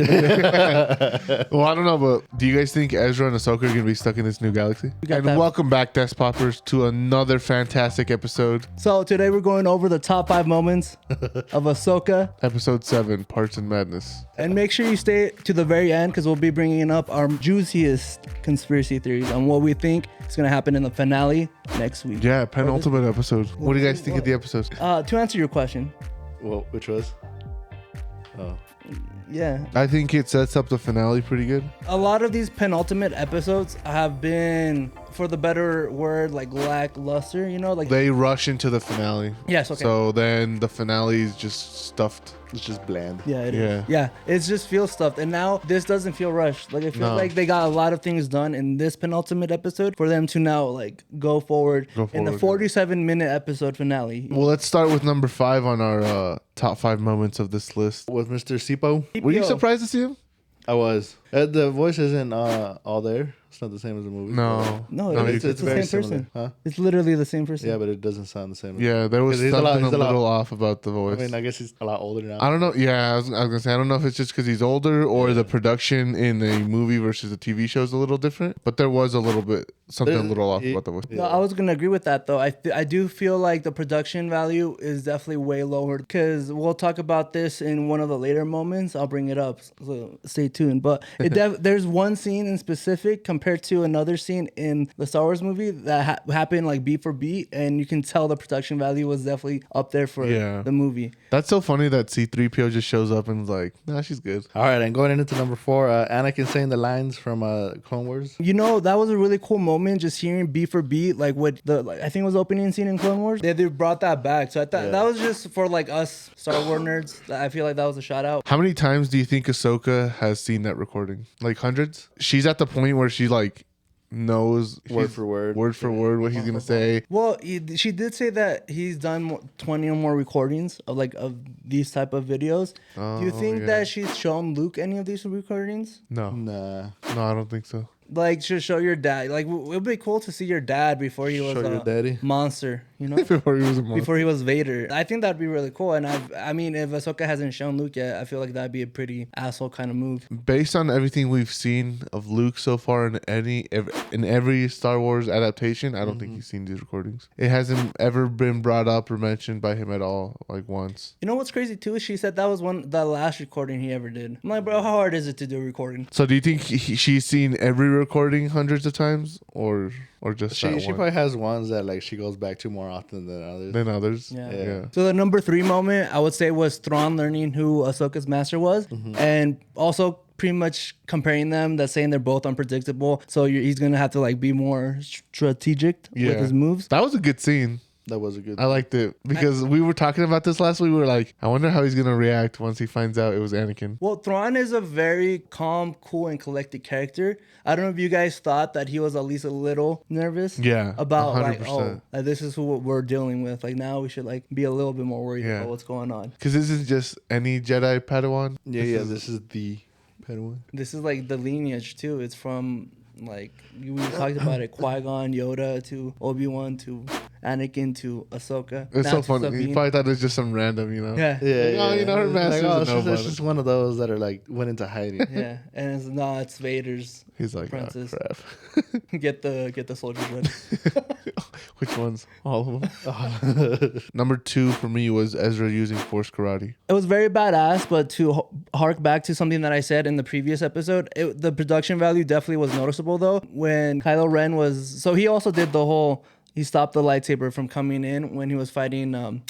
Well, I don't know, but do you guys think Ezra and Ahsoka are going to be stuck in this new galaxy? And welcome back, Desk Poppers, to another fantastic episode. So today we're going over the top 5 moments of Ahsoka. Episode 7, Parts in Madness. And make sure you stay to the very end because we'll be bringing up our juiciest conspiracy theories on what we think is going to happen in the finale next week. Yeah, penultimate episode. What do you guys think of the episode? To answer your question. Well, which was? Oh. Yeah. I think it sets up the finale pretty good. A lot of these penultimate episodes have been, for the better word, like lackluster, you know? Like They rush into the finale. Yes, okay. So then the finale is just stuffed. It's just bland. Yeah, it is. Yeah, it just feels stuffed. And now this doesn't feel rushed. Like, it feels like they got a lot of things done in this penultimate episode for them to now, like, go forward in the 47-minute episode finale. Well, let's start with number 5 on our top 5 moments of this list. With Mr. Sipo? Were you surprised to see him? I was. The voice isn't all there. It's not the same as the movie. No, it's the very same similar. person. Huh? It's literally the same person. Yeah, but it doesn't sound the same. Yeah, there was He's something he's a little off about the voice. I mean, I guess he's a lot older now. I don't know. Yeah, I was gonna say I don't know if it's just because he's older or the production in a movie versus a TV show is a little different. But there was a little bit something a little off about the voice. No, I was gonna agree with that though. I do feel like the production value is definitely way lower because we'll talk about this in one of the later moments. I'll bring it up, so stay tuned. But there's one scene in specific compared to another scene in the Star Wars movie that happened like beat for beat, and you can tell the production value was definitely up there for the movie. That's so funny that C-3PO just shows up and is like, nah, she's good. All right, and going into number 4, Anakin saying the lines from Clone Wars. You know, that was a really cool moment, just hearing beat for beat, like with the I think it was the opening scene in Clone Wars. They brought that back, so I thought that was just for like us Star Wars nerds. I feel like that was a shout out. How many times do you think Ahsoka has seen that recording? Like hundreds? She's at the point where she like knows Word for word what he's gonna say. Well, she did say that he's done 20 or more recordings of these type of videos. Do you think that she's shown Luke any of these recordings? No, I don't think so. Like, to show your dad. Like, it would be cool to see your dad before he was a monster, you know? Before he was a monster. Before he was Vader. I think that'd be really cool. And I mean, if Ahsoka hasn't shown Luke yet, I feel like that'd be a pretty asshole kind of move. Based on everything we've seen of Luke so far in every Star Wars adaptation, I don't think he's seen these recordings. It hasn't ever been brought up or mentioned by him at all, like once. You know what's crazy too? She said that was the last recording he ever did. I'm like, bro, how hard is it to do a recording? So do you think she's seen every recording hundreds of times, or just she one? probably has ones that like she goes back to more often than others. Yeah. So the number 3 moment I would say was Thrawn learning who Ahsoka's master was, and also pretty much comparing them, that saying they're both unpredictable. So he's gonna have to like be more strategic with his moves. That was a good scene. That was a good. I liked it because we were talking about this last week. We were like, I wonder how he's gonna react once he finds out it was Anakin. Well, Thrawn is a very calm, cool, and collected character. I don't know if you guys thought that he was at least a little nervous. Yeah, about 100%. like this is who we're dealing with. Like now we should like be a little bit more worried about what's going on. Because this isn't just any Jedi Padawan. This is the Padawan. This is like the lineage too. It's from like we talked about it, Qui-Gon, Yoda to Obi-Wan to Anakin to Ahsoka. It's so funny. He probably thought it was just some random, you know. Yeah. Oh, you know her master's it's just one of those that are like went into hiding. Yeah, and it's Vader's. He's like, princess. Oh, crap. Get the soldiers ready. Which ones? All of them. Number 2 for me was Ezra using Force karate. It was very badass, but to hark back to something that I said in the previous episode, the production value definitely was noticeable though. When Kylo Ren he also did the whole, he stopped the lightsaber from coming in when he was fighting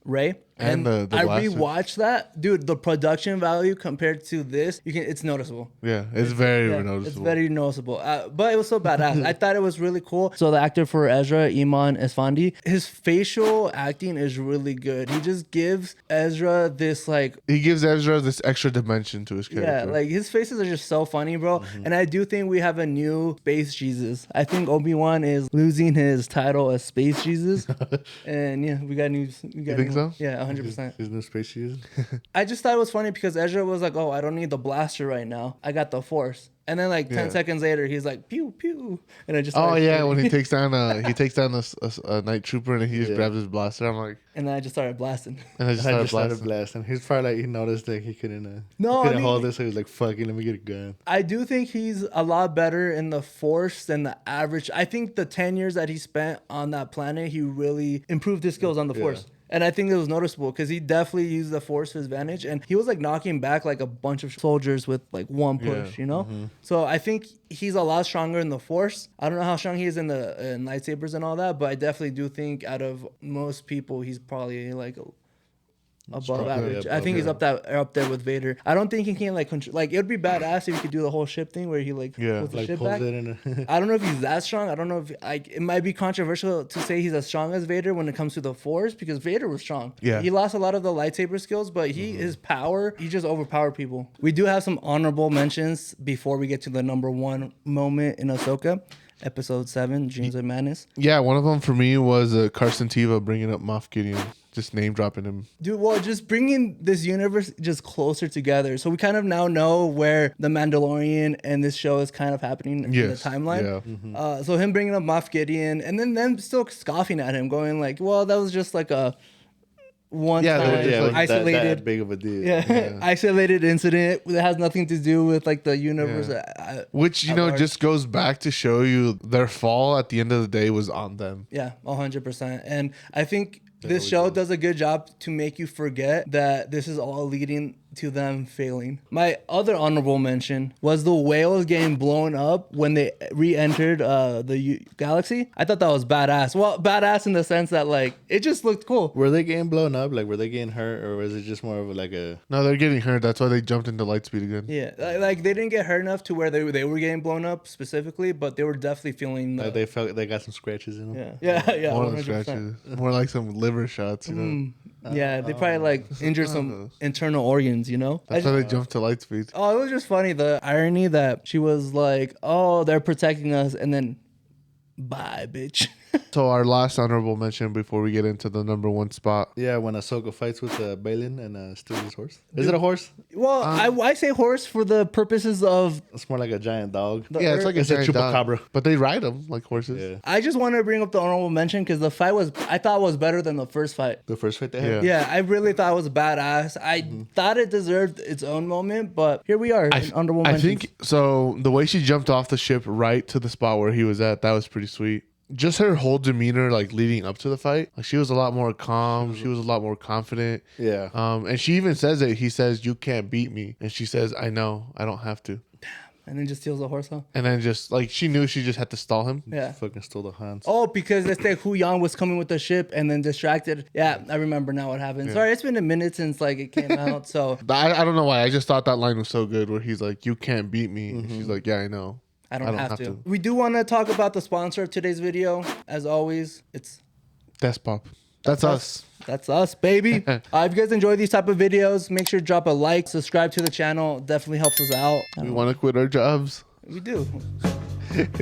Rey. And the I blaster. rewatched that, dude. The production value compared to this, it's noticeable. Yeah, it's very noticeable. It's very noticeable. But it was so badass. I thought it was really cool. So the actor for Ezra, Iman Esfandi, his facial acting is really good. He just gives Ezra this like... He gives Ezra this extra dimension to his character. Yeah, like his faces are just so funny, bro. And I do think we have a new Space Jesus. I think Obi-Wan is losing his title as Space Jesus. And yeah, we got news. You think so? Yeah, 100%. His new space using. I just thought it was funny because Ezra was like, "Oh, I don't need the blaster right now. I got the Force." And then like 10 Yeah. seconds later, he's like, "Pew pew," and I just Oh started yeah, shooting. when he takes down a night trooper and he just grabs his blaster. I'm like, and then I just started blasting. and I just I started just started blasting. blasting. He's probably like he noticed that he couldn't. No, he couldn't I mean- hold this, so he was like, "Fuck it, let me get a gun." I do think he's a lot better in the Force than the average. I think the 10 years that he spent on that planet, he really improved his skills on the Force. And I think it was noticeable because he definitely used the Force to his advantage. And he was like knocking back like a bunch of soldiers with like one push, Yeah. you know? So I think he's a lot stronger in the Force. I don't know how strong he is in lightsabers and all that, but I definitely do think out of most people, he's probably like above average. Yeah, I think he's up there with Vader. I don't think he can like control. Like it would be badass if he could do the whole ship thing where he like pulls the Like ship pulls back. it in. I don't know if he's that strong. I don't know if like it might be controversial to say he's as strong as Vader when it comes to the Force because Vader was strong. Yeah. He lost a lot of the lightsaber skills, but his power, he just overpowered people. We do have some honorable mentions before we get to the number one moment in Ahsoka. Episode 7, Dreams of Madness. Yeah, one of them for me was Carson Teva bringing up Moff Gideon, just name dropping him. Dude, well, just bringing this universe just closer together. So we kind of now know where the Mandalorian and this show is kind of happening in the Yes, timeline. yeah. So him bringing up Moff Gideon and then them still scoffing at him, going like, well, that was just like a one Yeah, they were time just, like, isolated. that big of a deal. Yeah. Isolated incident that has nothing to do with like the universe. Which, you at know, large. just goes back to show you their fall at the end of the day was on them. Yeah, 100%. And I think this show does a good job to make you forget that this is all leading to them failing. My other honorable mention was the whales getting blown up when they re-entered the galaxy. I thought that was badass. Well, badass in the sense that like it just looked cool. Were they getting blown up? Like, were they getting hurt, or was it just more of like a? No, they're getting hurt. That's why they jumped into lightspeed again. Yeah, like they didn't get hurt enough to where they were getting blown up specifically, but they were definitely feeling the, Like they felt they got some scratches in them. yeah, More than 100%. scratches. More like some liver shots, you know. Yeah, they probably like injured some internal organs, you know? That's why they jumped to lightspeed. Oh, it was just funny. The irony that she was like, oh, they're protecting us. And then, bye, bitch. So our last honorable mention before we get into the number one spot. Yeah, when Ahsoka fights with Balin and steals his horse. Is it a horse? Well, I say horse for the purposes of. It's more like a giant dog. Yeah, it's like It's a giant dog. chupacabra. But they ride them like horses. Yeah, I just want to bring up the honorable mention because the fight I thought was better than the first fight. the first fight they had. Yeah. Yeah, I really thought it was badass. I thought it deserved its own moment, but here we are. In honorable I mentions. think so. The way she jumped off the ship right to the spot where he was at, that was pretty sweet. Just her whole demeanor, like leading up to the fight, like she was a lot more calm. She was a lot more confident. Yeah. And she even says it. He says, "You can't beat me," and she says, "I know. I don't have to." And then just steals the horse, huh? And then just like she knew she just had to stall him. Yeah. Fucking stole the Hans. Oh, because it's like Hu Yang was coming with the ship and then distracted. Yeah, I remember now what happened. Sorry, it's been a minute since like it came out. So But I don't know why. I just thought that line was so good where he's like, "You can't beat me." And she's like, "Yeah, I know. I don't have to. We do want to talk about the sponsor of today's video. As always, it's Despop. That's us. That's us, baby. If you guys enjoy these type of videos, make sure to drop a like, subscribe to the channel. Definitely helps us out. We want to quit our jobs We do.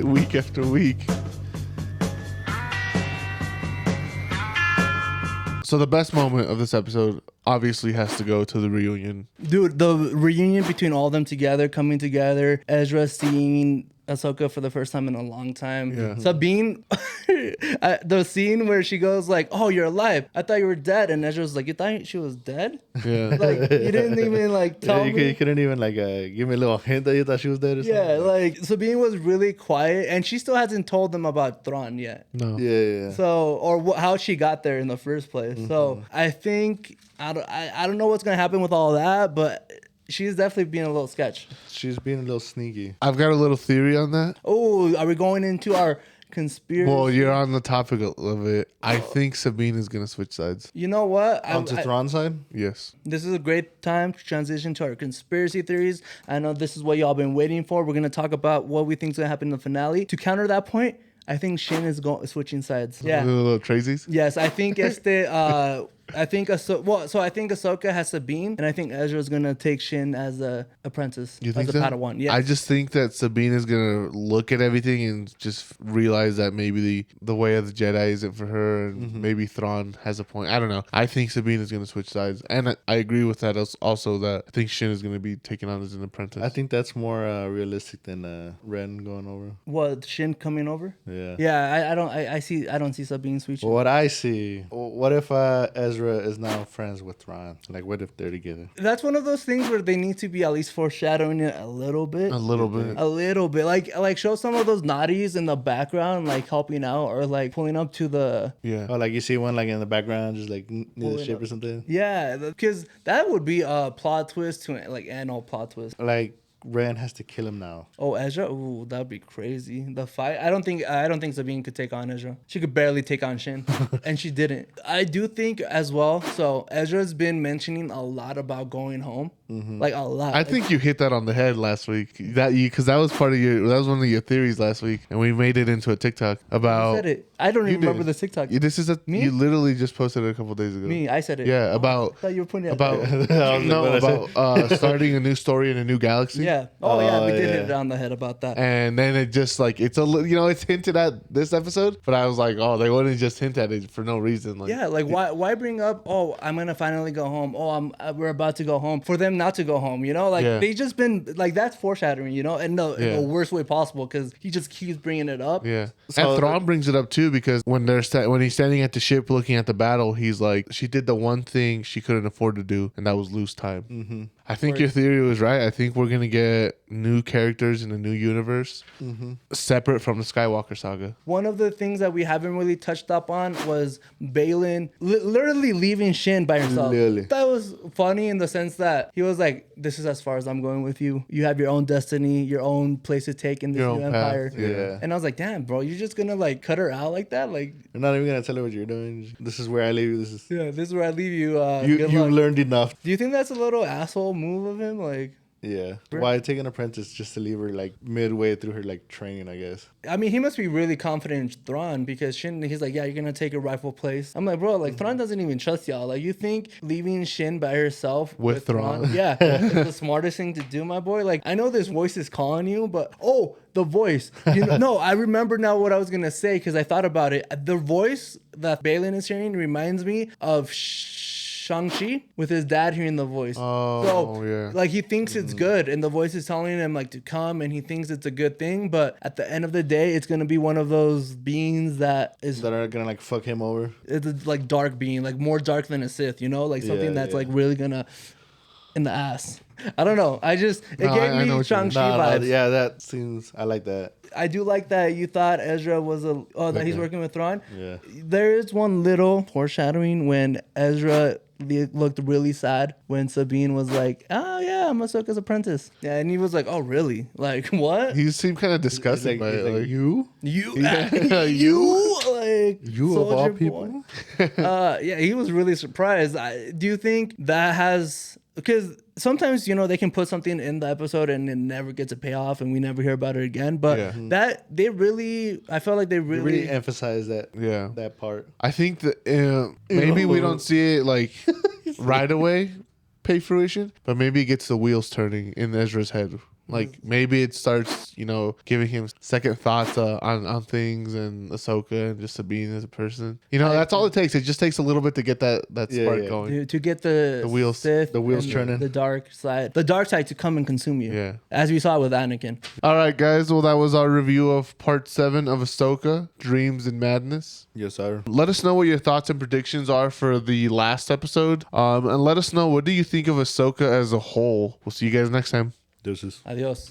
week after week. So the best moment of this episode obviously has to go to the reunion. Dude, the reunion between all of them together, coming together, Ezra seeing Ahsoka for the first time in a long time. Yeah. Sabine, the scene where she goes like, "Oh, you're alive. I thought you were dead." And Ezra's like, "You thought she was dead?" Yeah. Like, you didn't even like tell you me. couldn't even like give me a little hint that you thought she was dead or something. Yeah, like Sabine was really quiet, and she still hasn't told them about Thrawn yet. No. Yeah. So, or how she got there in the first place. So, I think I don't know what's gonna happen with all that, but she's definitely being a little sketch. She's being a little sneaky. I've got a little theory on that. Oh, are we going into our conspiracy? Well, you're on the topic of it. I think Sabine is gonna switch sides. You know what? Onto Thrawn's side? Yes. This is a great time to transition to our conspiracy theories. I know this is what y'all been waiting for. We're gonna talk about what we think is gonna happen in the finale. To counter that point, I think Shin is switching sides. The Yeah. little crazies. Yes, I think I think I think Ahsoka has Sabine, and I think Ezra's gonna take Shin as a apprentice, You as think a so? Padawan. Yeah, I just think that Sabine is gonna look at everything and just realize that maybe the way of the Jedi isn't for her, and maybe Thrawn has a point. I don't know. I think Sabine is gonna switch sides, and I agree with that. Also, that I think Shin is gonna be taken on as an apprentice. I think that's more realistic than Ren going over. what Shin coming over? Yeah. Yeah, I don't see Sabine switching. Well, what I see, what if Ezra is now friends with Thrawn? Like, what if they're together? That's one of those things where they need to be at least foreshadowing it a little bit. a little bit. A little bit, like show some of those naughties in the background, like helping out or like pulling up to the Yeah. Oh, like you see one like in the background, just like near the Pulling ship up. or something. yeah, because that would be a plot twist to like an old plot twist. Like Ren has to kill him now. Oh, Ezra, ooh, that'd be crazy. The fight, I don't think Sabine could take on Ezra. She could barely take on Shin, and she didn't. I do think as well. So Ezra's been mentioning a lot about going home, like a lot. I think you hit that on the head last week. Because that was one of your theories last week, and we made it into a TikTok I about. said it. I don't You even remember did. the TikTok. This is Me? you literally just posted it a couple days ago. Me, I said it. Yeah, Oh, about I thought you were putting it about I was like, no what I about starting a new story in a new galaxy. Yeah. Oh, yeah. We did yeah. hit it on the head about that. And then it just like it's it's hinted at this episode, but I was like, oh, they wouldn't just hint at it for no reason. Like, Yeah, like why bring up? Oh, I'm gonna finally go home. Oh, we're about to go home. For them not to go home, like Yeah. they just been like that's foreshadowing, and in Yeah. the worst way possible because he just keeps bringing it up. Yeah, So- and Thrawn brings it up too because when he's standing at the ship looking at the battle, he's like, she did the one thing she couldn't afford to do, and that was lose time. Mm-hmm. I think your theory was right. I think we're gonna get new characters in a new universe, separate from the Skywalker saga. One of the things that we haven't really touched up on was Balin literally leaving Shin by herself. Literally. That was funny in the sense that he was like, "This is as far as I'm going with you. You have your own destiny, your own place to take in this Your new own path, empire." yeah. And I was like, "Damn, bro, you're just gonna like cut her out like that? Like, You're not even gonna tell her what you're doing. This is where I leave you. This is yeah, this is where I leave you. you. Good You luck." learned enough. Do you think that's a little asshole move of him? Like, Yeah. Why take an apprentice just to leave her like midway through her like training? I guess. I mean, he must be really confident in Thrawn because Shin, he's like, yeah, you're gonna take a rightful place. I'm like, bro, like Thrawn doesn't even trust y'all. Like, you think leaving Shin by herself With Thrawn? yeah, is the smartest thing to do, my boy? Like, I know this voice is calling you, but the voice. No, I remember now what I was gonna say because I thought about it. The voice that Balin is hearing reminds me of Shang-Chi with his dad hearing the voice. Oh, yeah. Like he thinks it's good and the voice is telling him like to come and he thinks it's a good thing, but at the end of the day, it's going to be one of those beings that is That are gonna like fuck him over. it's a, like dark being, like more dark than a Sith, like something Yeah, that's yeah. like really going to in the ass. I don't know. It No, gave I know me what you mean. Shang-Chi vibes. Yeah, that seems. I like that. I do like that you thought Ezra was that he's working with Thrawn. Yeah. There is one little foreshadowing when Ezra looked really sad when Sabine was like, "Oh yeah, I'm Ahsoka's apprentice." Yeah, and he was like, "Oh really? Like what? He seemed kind of disgusted by he's it. like, Like, you? You, Yeah, you, like You of all soldier people? boy." Yeah, he was really surprised. Do you think that has because sometimes they can put something in the episode and it never gets a payoff and we never hear about it again. But Yeah. that I felt like they Really emphasize that. Yeah. That part. I think that maybe we don't see it like right away pay fruition, but maybe it gets the wheels turning in Ezra's head. Like maybe it starts, giving him second thoughts on things and Ahsoka and just Sabine as a person. That's all it takes. It just takes a little bit to get that spark yeah. going. to get the wheels- Sith the wheels and turning. the dark side to come and consume you. Yeah. As we saw with Anakin. All right, guys. Well, that was our review of Part 7 of Ahsoka, Dreams and Madness. Yes, sir. Let us know what your thoughts and predictions are for the last episode. And let us know, what do you think of Ahsoka as a whole? We'll see you guys next time. Deuces. Adios.